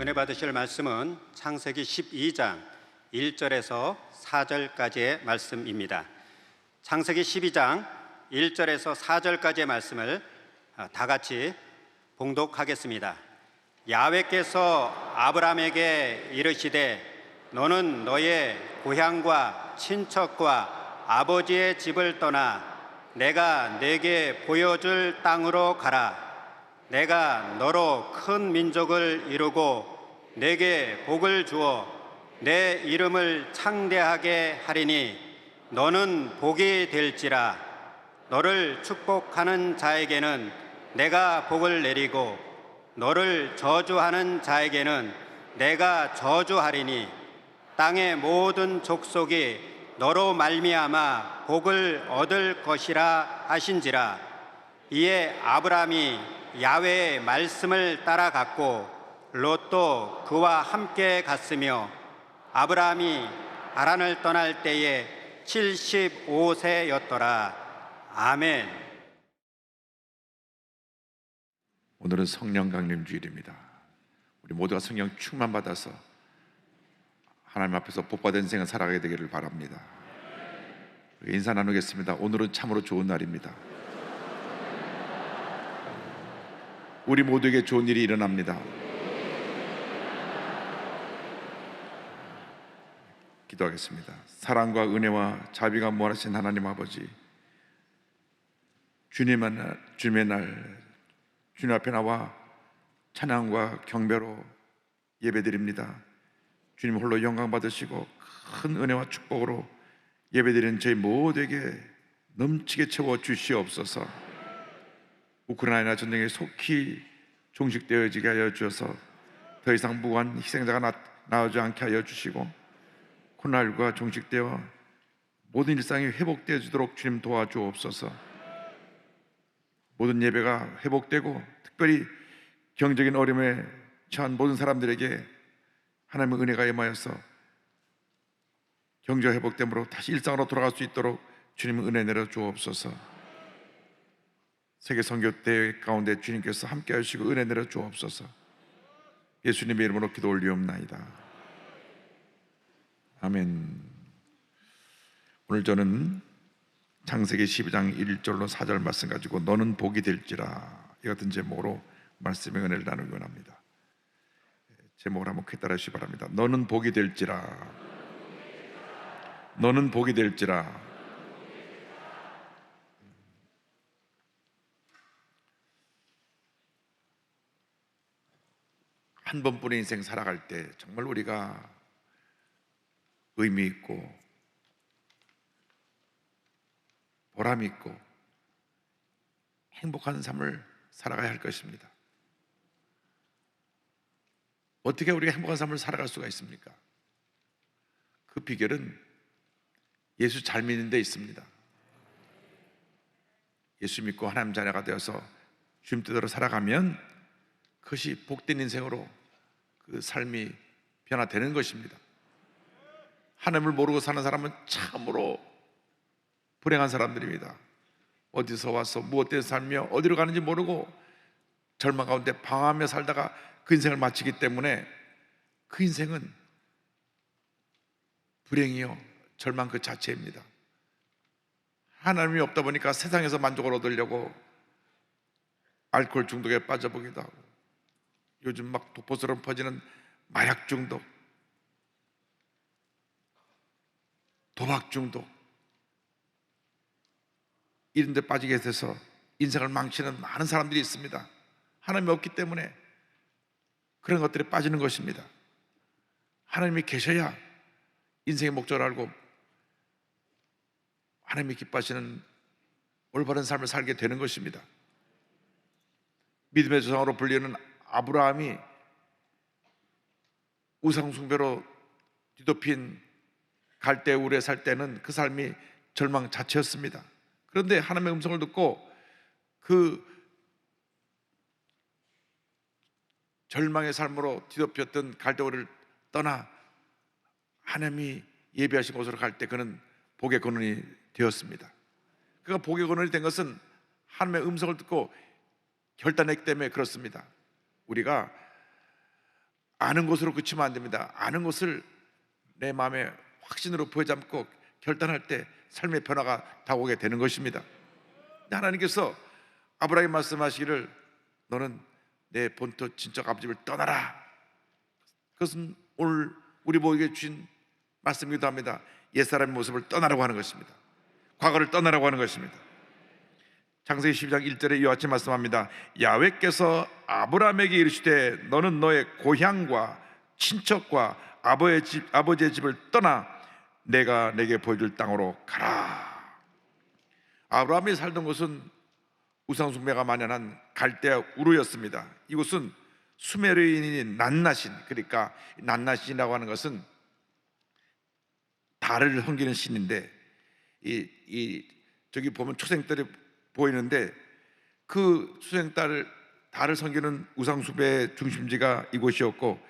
은혜 받으실 말씀은 창세기 12장 1절에서 4절까지의 말씀입니다. 창세기 12장 1절에서 4절까지의 말씀을 다 같이 봉독하겠습니다. 야훼께서 아브라함에게 이르시되 너는 너의 고향과 친척과 아버지의 집을 떠나 내가 네게 보여줄 땅으로 가라. 내가 너로 큰 민족을 이루고 내게 복을 주어 내 이름을 창대하게 하리니 너는 복이 될지라. 너를 축복하는 자에게는 내가 복을 내리고 너를 저주하는 자에게는 내가 저주하리니 땅의 모든 족속이 너로 말미암아 복을 얻을 것이라 하신지라. 이에 아브라함이 야훼의 말씀을 따라갔고 롯도 그와 함께 갔으며 아브라함이 하란을 떠날 때에 75세였더라. 아멘. 오늘은 성령 강림 주일입니다. 우리 모두가 성령 충만 받아서 하나님 앞에서 복받은 인생을 살아가게 되기를 바랍니다. 인사 나누겠습니다. 오늘은 참으로 좋은 날입니다. 우리 모두에게 좋은 일이 일어납니다. 기도하겠습니다. 사랑과 은혜와 자비가 무한하신 하나님 아버지, 주님의 날 주님 앞에 나와 찬양과 경배로 예배드립니다. 주님 홀로 영광 받으시고 큰 은혜와 축복으로 예배드리는 저희 모두에게 넘치게 채워 주시옵소서. 우크라이나 전쟁에 속히 종식되어지게 하여 주셔서 더 이상 무고한 희생자가 나오지 않게 하여 주시고 코로나19가 종식되어 모든 일상이 회복되어 주도록 주님 도와주옵소서. 모든 예배가 회복되고 특별히 경제적인 어려움에 처한 모든 사람들에게 하나님의 은혜가 임하여서 경제 회복됨으로 다시 일상으로 돌아갈 수 있도록 주님의 은혜 내려 주옵소서. 세계 선교대회 가운데 주님께서 함께 하시고 은혜 내려 주옵소서. 예수님의 이름으로 기도 올리옵나이다. 아멘. 오늘 저는 창세기 12장 1절로 4절 말씀 가지고 너는 복이 될지라 이 같은 제목으로 말씀의 은혜를 나누기 원합니다. 제목을 한번 크게 따라 주시기 바랍니다. 너는 복이 될지라. 너는 복이 될지라. 한 번뿐인 인생 살아갈 때 정말 우리가 의미 있고 보람 있고 행복한 삶을 살아가야 할 것입니다. 어떻게 우리가 행복한 삶을 살아갈 수가 있습니까? 그 비결은 예수 잘 믿는 데 있습니다. 예수 믿고 하나님 자녀가 되어서 주님 뜻대로 살아가면 그것이 복된 인생으로 그 삶이 변화되는 것입니다. 하나님을 모르고 사는 사람은 참으로 불행한 사람들입니다. 어디서 와서 무엇 때문에 살며 어디로 가는지 모르고 절망 가운데 방황하며 살다가 그 인생을 마치기 때문에 그 인생은 불행이요 절망 그 자체입니다. 하나님이 없다 보니까 세상에서 만족을 얻으려고 알코올 중독에 빠져보기도 하고 요즘 막 독보처럼 퍼지는 마약 중독, 도박 중독 이런 데 빠지게 돼서 인생을 망치는 많은 사람들이 있습니다. 하나님이 없기 때문에 그런 것들에 빠지는 것입니다. 하나님이 계셔야 인생의 목적을 알고 하나님이 기뻐하시는 올바른 삶을 살게 되는 것입니다. 믿음의 조상으로 불리는 아브라함이 우상숭배로 뒤덮인 갈대우르에 살 때는 그 삶이 절망 자체였습니다. 그런데 하나님의 음성을 듣고 그 절망의 삶으로 뒤덮였던 갈대우르를 떠나 하나님이 예비하신 곳으로 갈 때 그는 복의 근원이 되었습니다. 그가 복의 근원이 된 것은 하나님의 음성을 듣고 결단했기 때문에 그렇습니다. 우리가 아는 것으로 그치면 안 됩니다. 아는 것을 내 마음에 확신으로 부여잡고 결단할 때 삶의 변화가 다가오게 되는 것입니다. 하나님께서 아브라함에게 말씀하시기를 너는 내 본토 친척 아버지를 떠나라. 그것은 오늘 우리 모두에게 주신 말씀이기도 합니다. 옛사람의 모습을 떠나라고 하는 것입니다. 과거를 떠나라고 하는 것입니다. 창세기 12장 1절에 이와 같이 말씀합니다. 야훼께서 아브라함에게 이르시되 너는 너의 고향과 친척과 아버지의 집을 떠나 내가 내게 보여줄 땅으로 가라. 아브라함이 살던 곳은 우상숭배가 만연한 갈대아 우르였습니다. 이곳은 수메르인인 낫나신, 그러니까 낫나신이라고 하는 것은 달을 섬기는 신인데 저기 보면 초생달이 보이는데 그 달을 섬기는 우상숭배의 중심지가 이곳이었고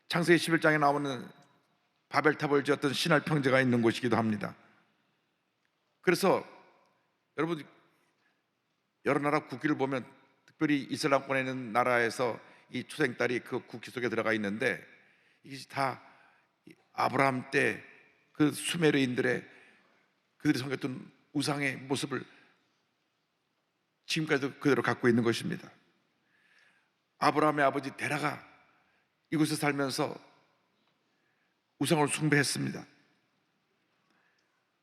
창세기 11장에 나오는 바벨탑을 지었던 신할 평제가 있는 곳이기도 합니다. 그래서 여러분 여러 나라 국기를 보면 특별히 이슬람권에 있는 나라에서 이 초생달이 그 국기 속에 들어가 있는데 이게 다 아브라함 때 그 수메르인들의 그들이 섬겼던 우상의 모습을 지금까지도 그대로 갖고 있는 것입니다. 아브라함의 아버지 데라가 이곳에 살면서 우상을 숭배했습니다.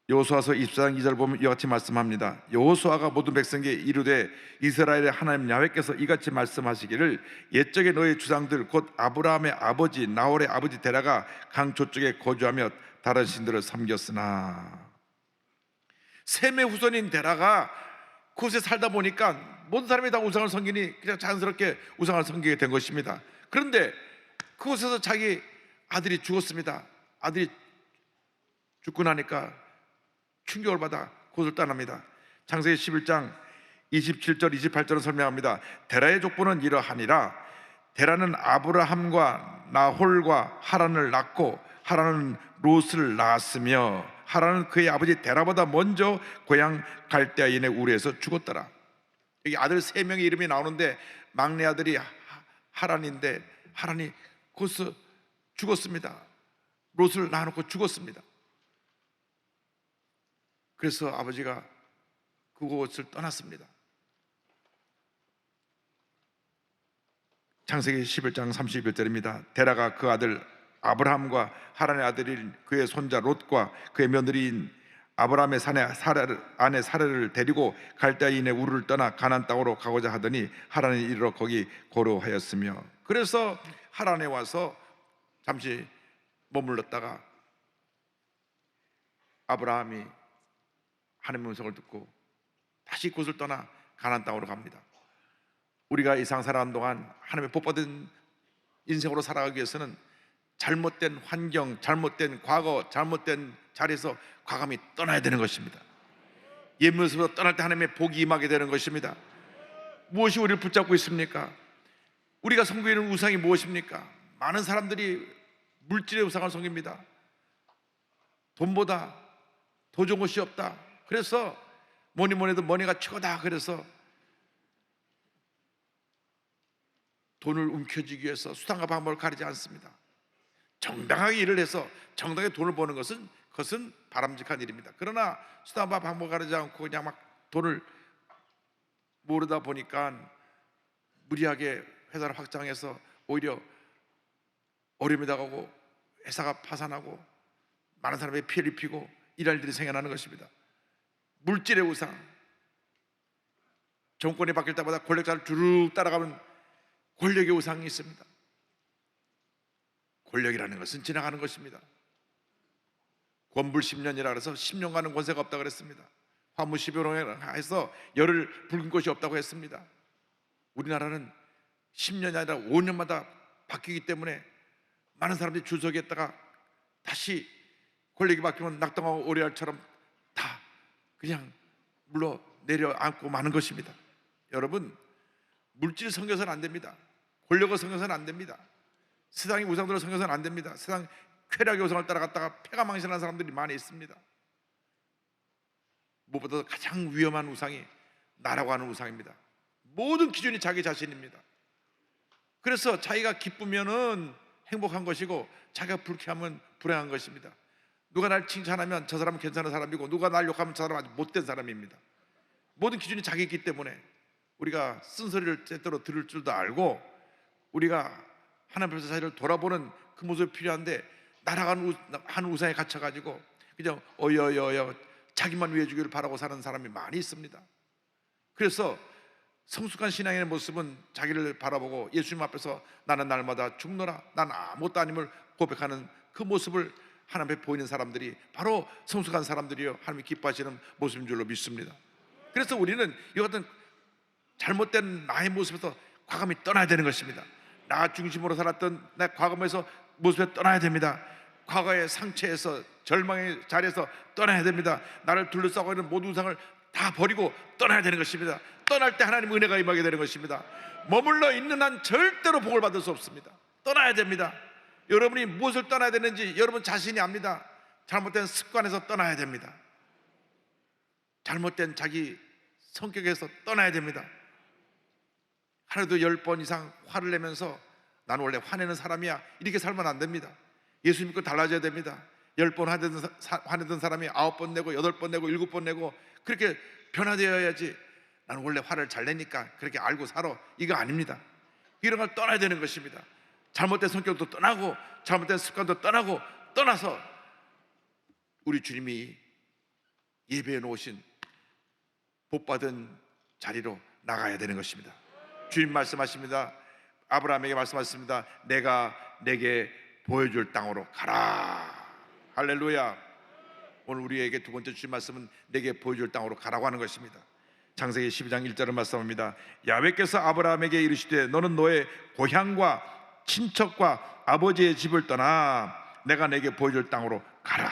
여호수아서 24장 2절 보면 이와 같이 말씀합니다. 여호수아가 모든 백성에게 이르되 이스라엘의 하나님 야훼께서 이같이 말씀하시기를 옛적에 너희 주상들 곧 아브라함의 아버지 나홀의 아버지 데라가 강 저쪽에 거주하며 다른 신들을 섬겼으나 셈의 후손인 데라가 그곳에 살다 보니까 모든 사람이 다 우상을 섬기니 그냥 자연스럽게 우상을 섬기게 된 것입니다. 그런데 그곳에서 자기 아들이 죽었습니다. 아들이 죽고 나니까 충격을 받아 그곳을 떠납니다. 창세기 11장 27절 28절은 설명합니다. 데라의 족보는 이러하니라. 데라는 아브라함과 나홀과 하란을 낳고 하란은 롯을 낳았으며 하란은 그의 아버지 데라보다 먼저 고향 갈대아인의 우르에서 죽었더라. 여기 아들 3명의 이름이 나오는데 막내 아들이 하란인데 하란이 거기서 죽었습니다. 롯을 낳아놓고 죽었습니다. 그래서 아버지가 그곳을 떠났습니다. 창세기 11장 31절입니다. 데라가 그 아들 아브라함과 하란의 아들인 그의 손자 롯과 그의 며느리인 아브라함의 아내 사레를 데리고 갈대아인의 우르를 떠나 가나안 땅으로 가고자 하더니 하란에 이르러 거기 거류하였으며, 그래서 하란에 와서 잠시 머물렀다가 아브라함이 하나님의 음성을 듣고 다시 그곳을 떠나 가나안 땅으로 갑니다. 우리가 이 세상 살아가는 동안 하나님의 복받은 인생으로 살아가기 위해서는 잘못된 환경, 잘못된 과거, 잘못된 자리에서 과감히 떠나야 되는 것입니다. 옛 모습으로 떠날 때 하나님의 복이 임하게 되는 것입니다. 무엇이 우리를 붙잡고 있습니까? 우리가 섬기는 우상이 무엇입니까? 많은 사람들이 물질의 우상을 섬깁니다. 돈보다 더 좋은 것이 없다. 그래서 뭐니 해도 머니가 최고다. 그래서 돈을 움켜쥐기 위해서 수단과 방법을 가리지 않습니다. 정당하게 일을 해서 정당하게 돈을 버는 것은 그것은 바람직한 일입니다. 그러나 수단과 방법을 가리지 않고 그냥 막 돈을 모르다 보니까 무리하게 회사를 확장해서 오히려 어려움이 다가오고 회사가 파산하고 많은 사람이 피해를 입히고 이런 일들이 생겨나는 것입니다. 물질의 우상, 정권이 바뀔 때마다 권력자를 주르륵 따라가면 권력의 우상이 있습니다. 권력이라는 것은 지나가는 것입니다. 권불 10년이라 그래서 10년간은 권세가 없다고 그랬습니다. 화무 10여로 해서 열을 붉은 것이 없다고 했습니다. 우리나라는 10년이 아니라 5년마다 바뀌기 때문에 많은 사람들이 줄 서겠다가 다시 권력이 바뀌면 낙동하고 오리알처럼 다 그냥 물러 내려앉고 마는 것입니다. 여러분, 물질 섬겨서는 안 됩니다. 권력을 섬겨서는 안 됩니다. 세상의 우상들을 섬겨서는 안 됩니다. 세상 쾌락의 우상을 따라갔다가 폐가 망신하는 사람들이 많이 있습니다. 무엇보다 가장 위험한 우상이 나라고 하는 우상입니다. 모든 기준이 자기 자신입니다. 그래서 자기가 기쁘면은 행복한 것이고, 자기가 불쾌하면 불행한 것입니다. 누가 날 칭찬하면 저 사람은 괜찮은 사람이고, 누가 날 욕하면 저 사람은 아주 못된 사람입니다. 모든 기준이 자기이기 때문에 우리가 쓴소리를 때때로 들을 줄도 알고, 우리가 하나님 앞에서 자기를 돌아보는 그 모습이 필요한데, 날아가는 한 우상에 갇혀가지고 그냥 어여여여 자기만 위해 주기를 바라고 사는 사람이 많이 있습니다. 그래서 성숙한 신앙의 모습은 자기를 바라보고 예수님 앞에서 나는 날마다 죽노라, 난 아무것도 아님을 고백하는 그 모습을 하나님 앞에 보이는 사람들이 바로 성숙한 사람들이요, 하나님이 기뻐하시는 모습인 줄로 믿습니다. 그래서 우리는 이 같은 잘못된 나의 모습에서 과감히 떠나야 되는 것입니다. 나 중심으로 살았던 내 과거에서 모습에 떠나야 됩니다. 과거의 상처에서, 절망의 자리에서 떠나야 됩니다. 나를 둘러싸고 있는 모든 우상을 다 버리고 떠나야 되는 것입니다. 떠날 때 하나님의 은혜가 임하게 되는 것입니다. 머물러 있는 한 절대로 복을 받을 수 없습니다. 떠나야 됩니다. 여러분이 무엇을 떠나야 되는지 여러분 자신이 압니다. 잘못된 습관에서 떠나야 됩니다. 잘못된 자기 성격에서 떠나야 됩니다. 하루도 10번 이상 화를 내면서 나는 원래 화내는 사람이야, 이렇게 살면 안 됩니다. 예수 믿고 달라져야 됩니다. 10번 화내던 사람이 9번 내고 8번 내고 7번 내고 그렇게 변화되어야지. 나는 원래 화를 잘 내니까 그렇게 알고 살아, 이거 아닙니다. 이런 걸 떠나야 되는 것입니다. 잘못된 성격도 떠나고 잘못된 습관도 떠나고, 떠나서 우리 주님이 예배해 놓으신 복받은 자리로 나가야 되는 것입니다. 주님 말씀하십니다. 아브라함에게 말씀하셨습니다. 내가 내게 보여줄 땅으로 가라. 할렐루야. 오늘 우리에게 두 번째 주신 말씀은 내게 보여줄 땅으로 가라고 하는 것입니다. 창세기 12장 1절을 말씀합니다. 야훼께서 아브라함에게 이르시되 너는 너의 고향과 친척과 아버지의 집을 떠나 내가 내게 보여줄 땅으로 가라.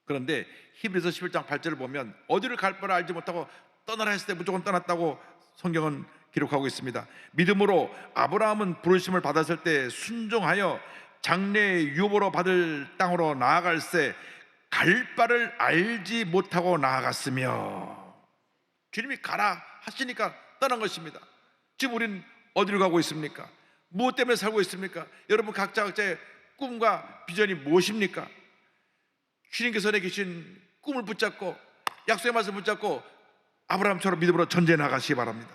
그런데 히브리서 11장 8절을 보면 어디를 갈 바를 알지 못하고 떠나라 했을 때 무조건 떠났다고 성경은 기록하고 있습니다. 믿음으로 아브라함은 부르심을 받았을 때 순종하여 장래의 유업으로 받을 땅으로 나아갈새 갈 바를 알지 못하고 나아갔으며, 주님이 가라 하시니까 떠난 것입니다. 지금 우리는 어디로 가고 있습니까? 무엇 때문에 살고 있습니까? 여러분 각자의 꿈과 비전이 무엇입니까? 주님께서 내주신 꿈을 붙잡고 약속의 말씀을 붙잡고 아브라함처럼 믿음으로 전제해 나가시기 바랍니다.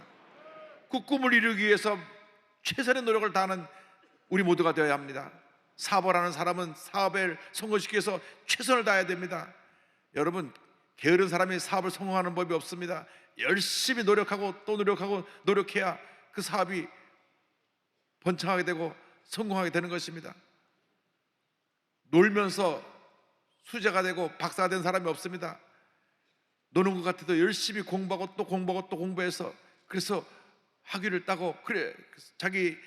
그 꿈을 이루기 위해서 최선의 노력을 다하는 우리 모두가 되어야 합니다. 사업을 하는 사람은 사업을 성공시키기 위해서 최선을 다해야 됩니다. 여러분, 게으른 사람이 사업을 성공하는 법이 없습니다. 열심히 노력하고 또 노력하고 노력해야 그 사업이 번창하게 되고 성공하게 되는 것입니다. 놀면서 수재가 되고 박사가 된 사람이 없습니다. 노는 것 같아도 열심히 공부하고 또 공부하고 또 공부해서 그래서 학위를 따고 그래 자기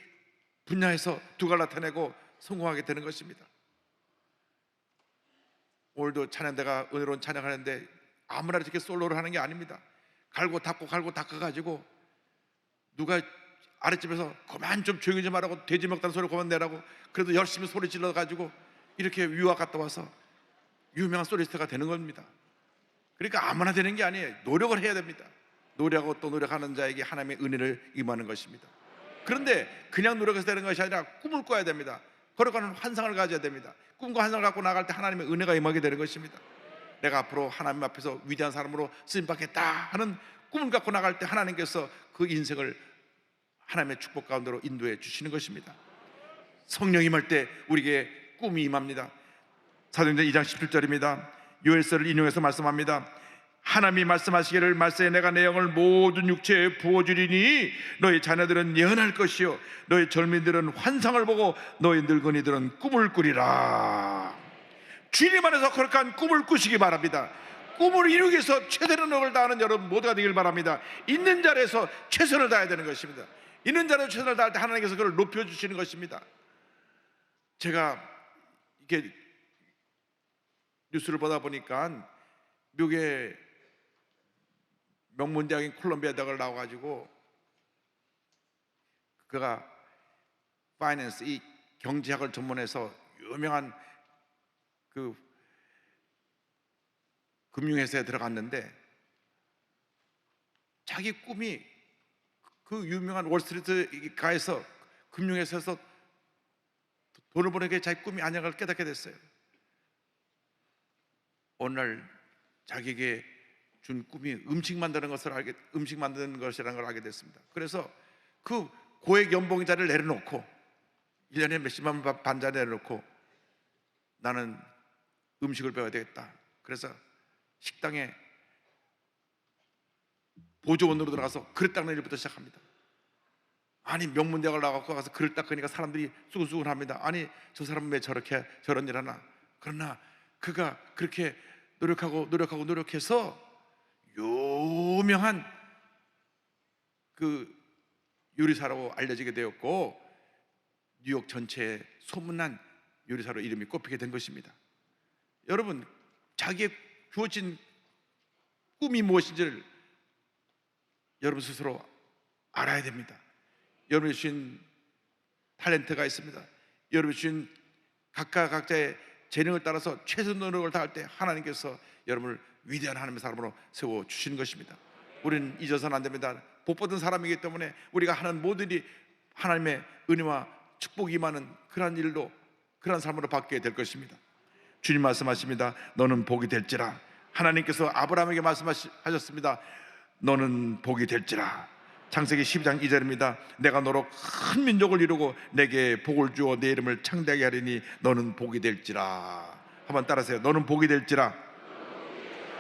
분야에서 두각을 나타내고 성공하게 되는 것입니다. 오늘도 찬양대가 은혜로운 찬양하는데 아무나 이렇게 솔로를 하는 게 아닙니다. 갈고 닦고 닦아가지고 누가 아랫집에서 그만 좀 조용히 좀 하라고, 돼지 먹다는 소리 그만 내라고 그래도 열심히 소리 질러가지고 이렇게 유학 갔다 와서 유명한 소리스트가 되는 겁니다. 그러니까 아무나 되는 게 아니에요. 노력을 해야 됩니다. 노력하고 또 노력하는 자에게 하나님의 은혜를 임하는 것입니다. 그런데 그냥 노력해서 되는 것이 아니라 꿈을 꿔야 됩니다. 거룩한 환상을 가져야 됩니다. 꿈과 환상을 갖고 나갈 때 하나님의 은혜가 임하게 되는 것입니다. 내가 앞으로 하나님 앞에서 위대한 사람으로 쓰임받겠다 하는 꿈을 갖고 나갈 때 하나님께서 그 인생을 하나님의 축복 가운데로 인도해 주시는 것입니다. 성령 임할 때 우리에게 꿈이 임합니다. 사도행전 2장 17절입니다. 요엘서를 인용해서 말씀합니다. 하나님이 말씀하시기를 말세에 내가 내 영을 모든 육체에 부어주리니 너희 자녀들은 예언할 것이요 너희 젊은이들은 환상을 보고 너희 늙은이들은 꿈을 꾸리라. 주님 안에서 거룩한 꿈을 꾸시기 바랍니다. 꿈을 이루기 위해서 최선의 노력을 다하는 여러분 모두가 되길 바랍니다. 있는 자리에서 최선을 다해야 되는 것입니다. 있는 자리에서 최선을 다할 때 하나님께서 그걸 높여주시는 것입니다. 제가 이렇게 뉴스를 보다 보니까 미국의 명문대학인 콜롬비아 대학을 나와가지고 그가 파이낸스, 이 경제학을 전문해서 유명한 그 금융회사에 들어갔는데 자기 꿈이 그 유명한 월스트리트 가에서 금융회사에서 돈을 버는 게 자기 꿈이 아닌 걸 깨닫게 됐어요. 어느 날 자기에게 준 꿈이 음식 만드는 것이라는 걸 알게 됐습니다. 그래서 그 고액 연봉자를 내려놓고 1년에 몇십만 원 반자 내려놓고 나는 음식을 배워야 되겠다. 그래서 식당에 보조원으로 들어가서 그릇 닦는 일부터 시작합니다. 아니 명문대학을 나가고 가서 그릇 닦으니까 사람들이 수근수근합니다. 아니 저 사람은 왜 저렇게 저런 일 하나. 그러나 그가 그렇게 노력해서 유명한 그 요리사라고 알려지게 되었고 뉴욕 전체에 소문난 요리사로 이름이 꼽히게 된 것입니다. 여러분, 자기의 주어진 꿈이 무엇인지를 여러분 스스로 알아야 됩니다. 여러분이 주신 탤런트가 있습니다. 여러분이 주신 각자의 재능을 따라서 최선 노력을 다할 때 하나님께서 여러분을 위대한 하나님의 사람으로 세워주시는 것입니다. 우리는 잊어서는 안 됩니다. 복받은 사람이기 때문에 우리가 하는 모든 일이 하나님의 은혜와 축복이 임하는 그러한 일로, 그러한 삶으로 바뀌게 될 것입니다. 주님 말씀하십니다. 너는 복이 될지라. 하나님께서 아브라함에게 말씀하셨습니다. 너는 복이 될지라. 창세기 12장 2절입니다. 내가 너로 큰 민족을 이루고 내게 복을 주어 내 이름을 창대하게 하리니 너는 복이 될지라. 한번 따라하세요. 너는 복이 될지라.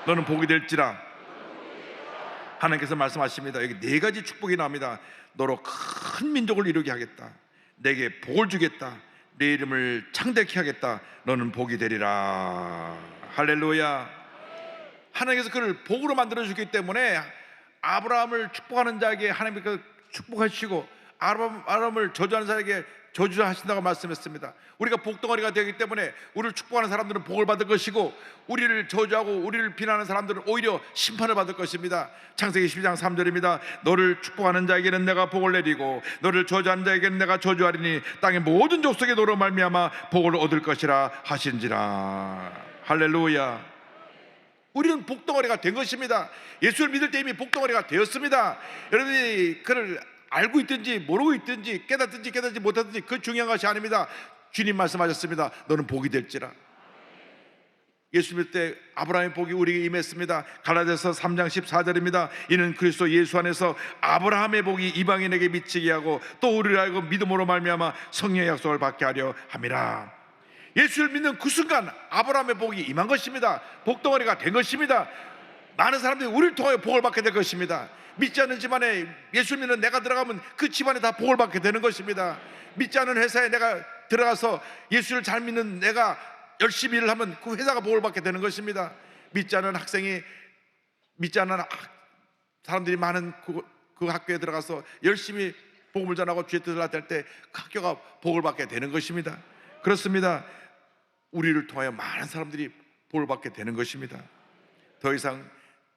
너는 복이 될지라. 하나님께서 말씀하십니다. 여기 네 가지 축복이 나옵니다. 너로 큰 민족을 이루게 하겠다. 내게 복을 주겠다. 내 이름을 창대케 하겠다. 너는 복이 되리라. 할렐루야. 하나님께서 그를 복으로 만들어주기 때문에 아브라함을 축복하는 자에게 하나님께서 축복하시고 아브라함을 저주하는 자에게 저주하신다고 말씀했습니다. 우리가 복덩어리가 되기 때문에 우리를 축복하는 사람들은 복을 받을 것이고 우리를 저주하고 우리를 비난하는 사람들은 오히려 심판을 받을 것입니다. 창세기 12장 3절입니다. 너를 축복하는 자에게는 내가 복을 내리고 너를 저주하는 자에게는 내가 저주하리니 땅의 모든 족속에 너로 말미암아 복을 얻을 것이라 하신지라. 할렐루야. 우리는 복덩어리가 된 것입니다. 예수를 믿을 때 이미 복덩어리가 되었습니다. 여러분이 그를 알고 있든지 모르고 있든지 깨닫든지 깨닫지 못하든지 그 중요한 것이 아닙니다. 주님 말씀하셨습니다. 너는 복이 될지라. 예수 믿을 때 아브라함의 복이 우리에게 임했습니다. 갈라디아서 3장 14절입니다. 이는 그리스도 예수 안에서 아브라함의 복이 이방인에게 미치게 하고 또 우리를 알고 믿음으로 말미암아 성령의 약속을 받게 하려 함이라. 예수를 믿는 그 순간 아브라함의 복이 임한 것입니다. 복덩어리가 된 것입니다. 많은 사람들이 우리를 통하여 복을 받게 될 것입니다. 믿지 않는 집안에 예수를 믿는 내가 들어가면 그 집안에 다 복을 받게 되는 것입니다. 믿지 않는 회사에 내가 들어가서 예수를 잘 믿는 내가 열심히 일을 하면 그 회사가 복을 받게 되는 것입니다. 믿지 않는 학생이, 믿지 않는 사람들이 많은 그 학교에 들어가서 열심히 복음을 전하고 주의 뜻을 나타낼 때 그 학교가 복을 받게 되는 것입니다. 그렇습니다. 우리를 통하여 많은 사람들이 복을 받게 되는 것입니다. 더 이상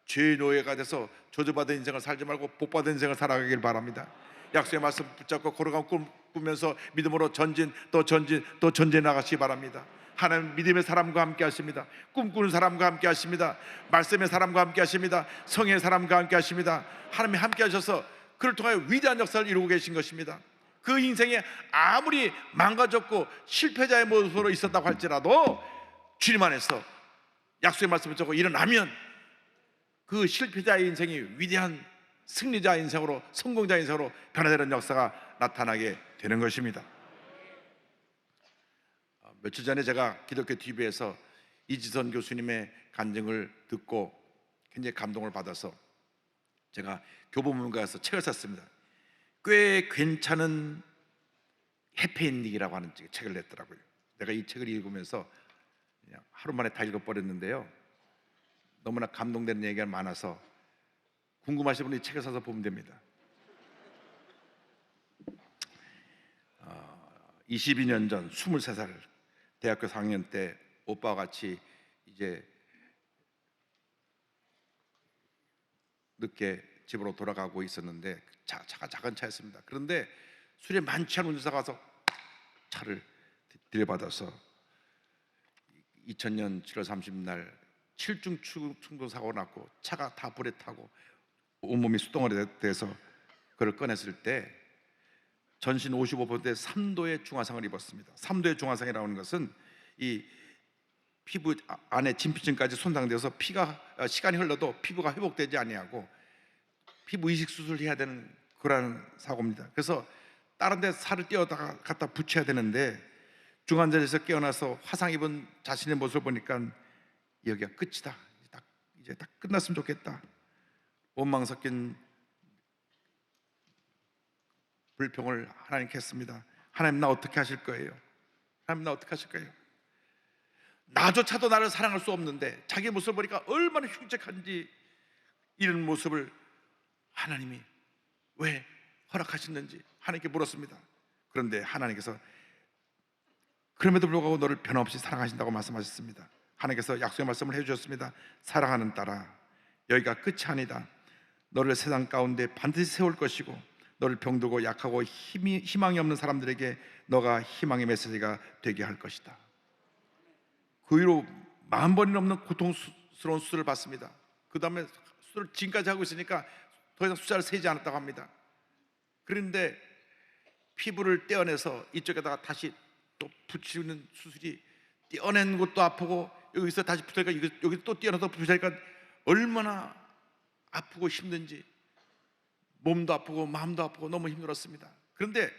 죄의 노예가 돼서 저주받은 인생을 살지 말고 복받은 인생을 살아가길 바랍니다. 약속의 말씀 붙잡고 걸어가고 꾸면서 믿음으로 전진 또 전진 또 전진해 나가시기 바랍니다. 하나님 믿음의 사람과 함께 하십니다. 꿈꾸는 사람과 함께 하십니다. 말씀의 사람과 함께 하십니다. 성의 사람과 함께 하십니다. 하나님이 함께 하셔서 그를 통하여 위대한 역사를 이루고 계신 것입니다. 그 인생에 아무리 망가졌고 실패자의 모습으로 있었다고 할지라도 주님 안에서 약속의 말씀을 듣고 일어나면 그 실패자의 인생이 위대한 승리자 인생으로, 성공자 인생으로 변화되는 역사가 나타나게 되는 것입니다. 며칠 전에 제가 기독교 TV에서 이지선 교수님의 간증을 듣고 굉장히 감동을 받아서 제가 교보문고에서 책을 샀습니다. 꽤 괜찮은 해피엔딩이라고 하는 책을 냈더라고요. 내가 이 책을 읽으면서 그냥 하루 만에 다 읽어버렸는데요, 너무나 감동되는 얘기가 많아서 궁금하신 분이 책을 사서 보면 됩니다. 22년 전 23살 대학교 4학년 때 오빠와 같이 이제 늦게 집으로 돌아가고 있었는데 차가 작은 차였습니다. 그런데 술에 많지 않은 운전사가 와서 차를 들여받아서 2000년 7월 30일 7중 충돌 사고가 났고 차가 다 불에 타고 온몸이 수동으로 돼서 그걸 꺼냈을 때 전신 55%의 3도의 중화상을 입었습니다. 3도의 중화상이라고 하는 것은 이 피부 안에 진피층까지 손상되어서 시간이 흘러도 피부가 회복되지 아니하고 피부 이식 수술을 해야 되는 그런 사고입니다. 그래서 다른 데 살을 떼어다가 갖다 붙여야 되는데 중환자실에서 깨어나서 화상 입은 자신의 모습을 보니까 여기가 끝이다. 이제 딱 끝났으면 좋겠다. 원망 섞인 불평을 하나님께 했습니다. 하나님, 나 어떻게 하실 거예요? 하나님, 나 어떻게 하실 거예요? 나조차도 나를 사랑할 수 없는데 자기 모습을 보니까 얼마나 흉측한지, 이런 모습을 하나님이 왜 허락하셨는지 하나님께 물었습니다. 그런데 하나님께서 그럼에도 불구하고 너를 변함없이 사랑하신다고 말씀하셨습니다. 하나님께서 약속의 말씀을 해주셨습니다. 사랑하는 딸아, 여기가 끝이 아니다. 너를 세상 가운데 반드시 세울 것이고, 너를 병들고 약하고 희망이 없는 사람들에게 너가 희망의 메시지가 되게 할 것이다. 그 위로 10,000번이 넘는 고통스러운 수술을 받습니다. 그 다음에 수술을 지금까지 하고 있으니까 더 이상 숫자를 세지 않았다고 합니다. 그런데 피부를 떼어내서 이쪽에다가 다시 또 붙이는 수술이, 떼어낸 것도 아프고 여기서 다시 붙으니까 여기 또 떼어내서 붙으니까 얼마나 아프고 힘든지, 몸도 아프고 마음도 아프고 너무 힘들었습니다. 그런데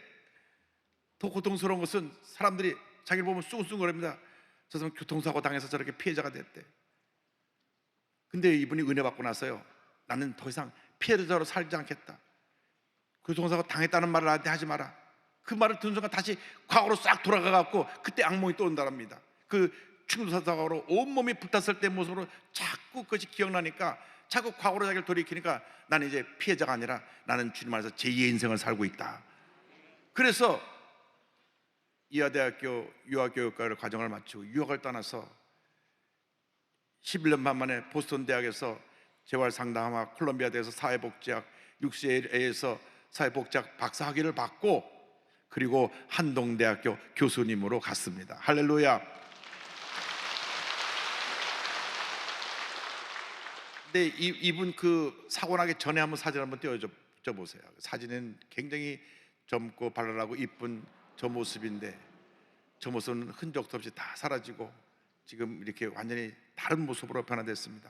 더 고통스러운 것은 사람들이 자기를 보면 쑥쑥거립니다. 저 사람 교통사고 당해서 저렇게 피해자가 됐대. 근데 이분이 은혜 받고 나서요, 나는 더 이상 피해자로 살지 않겠다. 교통사고 당했다는 말을 나한테 하지 마라. 그 말을 듣는 순간 다시 과거로 싹 돌아가갖고 그때 악몽이 떠온다랍니다. 그 충돌사고로 온몸이 불탔을 때 모습으로 자꾸 그것이 기억나니까 자꾸 과거로 자기를 돌이키니까 나는 이제 피해자가 아니라 나는 주님 안에서 제2의 인생을 살고 있다. 그래서 이화대학교 유아교육과를 과정을 마치고 유학을 떠나서 11년 반 만에 보스턴 대학에서 재활상담학, 콜롬비아대에서 사회복지학, UCLA에서 사회복지학 박사학위를 받고 그리고 한동대학교 교수님으로 갔습니다. 할렐루야. 근데 이분 그 사고 나기 전에 한번 사진 한번 띄워줘 보세요. 사진은 굉장히 젊고 발랄하고 이쁜 저 모습인데, 저 모습은 흔적도 없이 다 사라지고 지금 이렇게 완전히 다른 모습으로 변화됐습니다.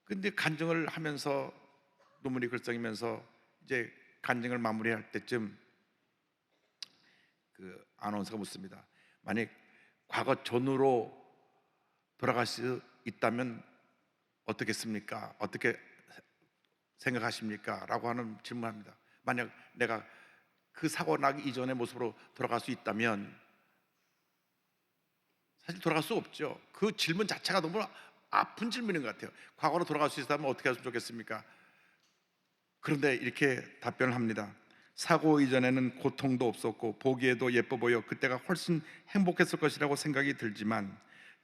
근데 간증을 하면서 눈물이 글썽이면서 이제 간증을 마무리할 때쯤 그 아나운서가 묻습니다. 만약 과거 전으로 돌아갈 수 있다면 어떻겠습니까? 어떻게 생각하십니까? 라고 하는 질문합니다. 만약 내가 그 사고 나기 이전의 모습으로 돌아갈 수 있다면, 사실 돌아갈 수 없죠. 그 질문 자체가 너무 아픈 질문인 것 같아요. 과거로 돌아갈 수 있다면 어떻게 했으면 좋겠습니까? 그런데 이렇게 답변을 합니다. 사고 이전에는 고통도 없었고 보기에도 예뻐 보여 그때가 훨씬 행복했을 것이라고 생각이 들지만,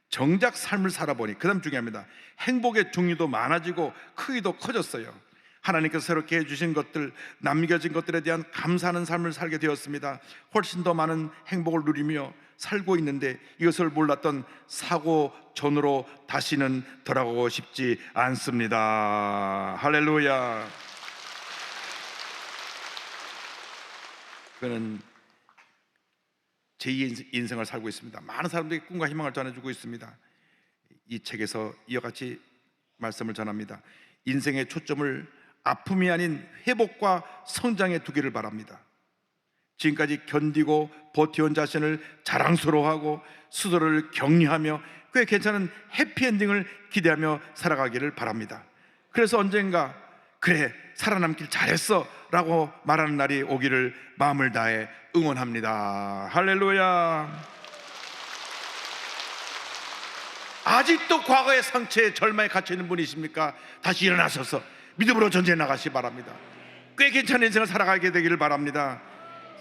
정작 삶을 살아보니, 그 다음 중요합니다, 행복의 종류도 많아지고 크기도 커졌어요. 하나님께서 새롭게 해주신 것들, 남겨진 것들에 대한 감사하는 삶을 살게 되었습니다. 훨씬 더 많은 행복을 누리며 살고 있는데 이것을 몰랐던 사고 전으로 다시는 돌아가고 싶지 않습니다. 할렐루야. 그는 제2의 인생을 살고 있습니다. 많은 사람들이 꿈과 희망을 전해주고 있습니다. 이 책에서 이와 같이 말씀을 전합니다. 인생의 초점을 아픔이 아닌 회복과 성장에 두기를 바랍니다. 지금까지 견디고 버텨온 자신을 자랑스러워하고 스스로를 격려하며 꽤 괜찮은 해피엔딩을 기대하며 살아가기를 바랍니다. 그래서 언젠가 그래 살아남길 잘했어 라고 말하는 날이 오기를 마음을 다해 응원합니다. 할렐루야. 아직도 과거의 상처에 절망에 갇혀있는 분이십니까? 다시 일어나셔서 믿음으로 전쟁에 나가시기 바랍니다. 꽤 괜찮은 인생을 살아가게 되기를 바랍니다.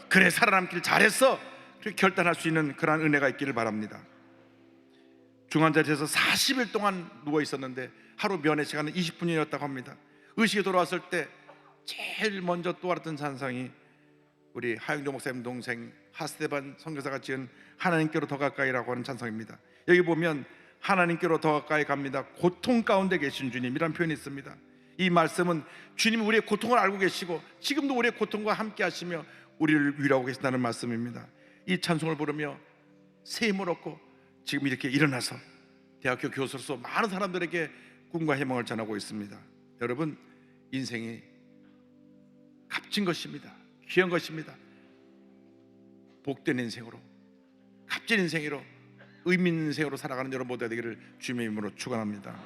그래 살아남길 잘했어 그렇게 결단할 수 있는 그러한 은혜가 있기를 바랍니다. 중환자실에서 40일 동안 누워 있었는데 하루 면회 시간은 20분이었다고 합니다. 의식이 돌아왔을 때 제일 먼저 떠올랐던 찬상이 우리 하영조 목사님 동생 하스테반 선교사가 지은 하나님께로 더 가까이라고 하는 찬성입니다. 여기 보면 하나님께로 더 가까이 갑니다. 고통 가운데 계신 주님이라는 표현이 있습니다. 이 말씀은 주님이 우리의 고통을 알고 계시고 지금도 우리의 고통과 함께 하시며 우리를 위로하고 계신다는 말씀입니다. 이 찬송을 부르며 새 힘을 얻고 지금 이렇게 일어나서 대학교 교수로서 많은 사람들에게 꿈과 희망을 전하고 있습니다. 여러분, 인생이 값진 것입니다. 귀한 것입니다. 복된 인생으로, 값진 인생으로, 의미 있는 인생으로 살아가는 여러분 모두가 되기를 주님의 이름으로 축원합니다.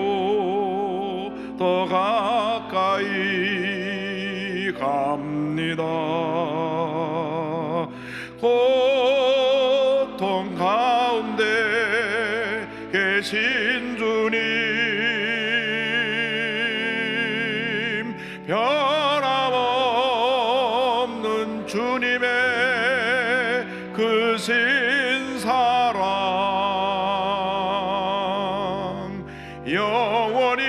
하나님께로 더 가까이 갑니다. 고통 가운데 계신 주님, 변함없는 주님의 그 신사랑 영원히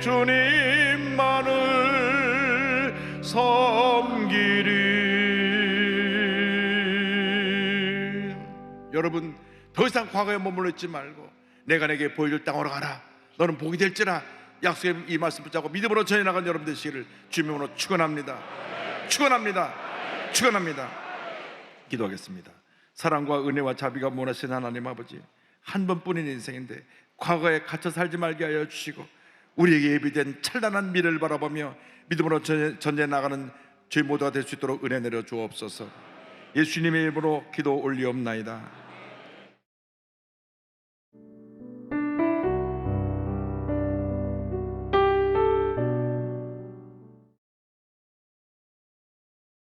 주님만을 섬기리. 여러분, 더 이상 과거에 머물러 있지 말고 내가 내게 보여줄 땅으로 가라, 너는 복이 될지라 약속의 이 말씀 붙잡고 믿음으로 전해나간 여러분 되시기를 주님으로 축원합니다. 축원합니다. 축원합니다. 기도하겠습니다. 사랑과 은혜와 자비가 원하시는 하나님 아버지, 한 번뿐인 인생인데 과거에 갇혀 살지 말게 하여 주시고 우리에게 예비된 찬란한 미래를 바라보며 믿음으로 전해 나가는 저희 모두가 될 수 있도록 은혜 내려 주옵소서. 예수님의 이름으로 기도 올리옵나이다.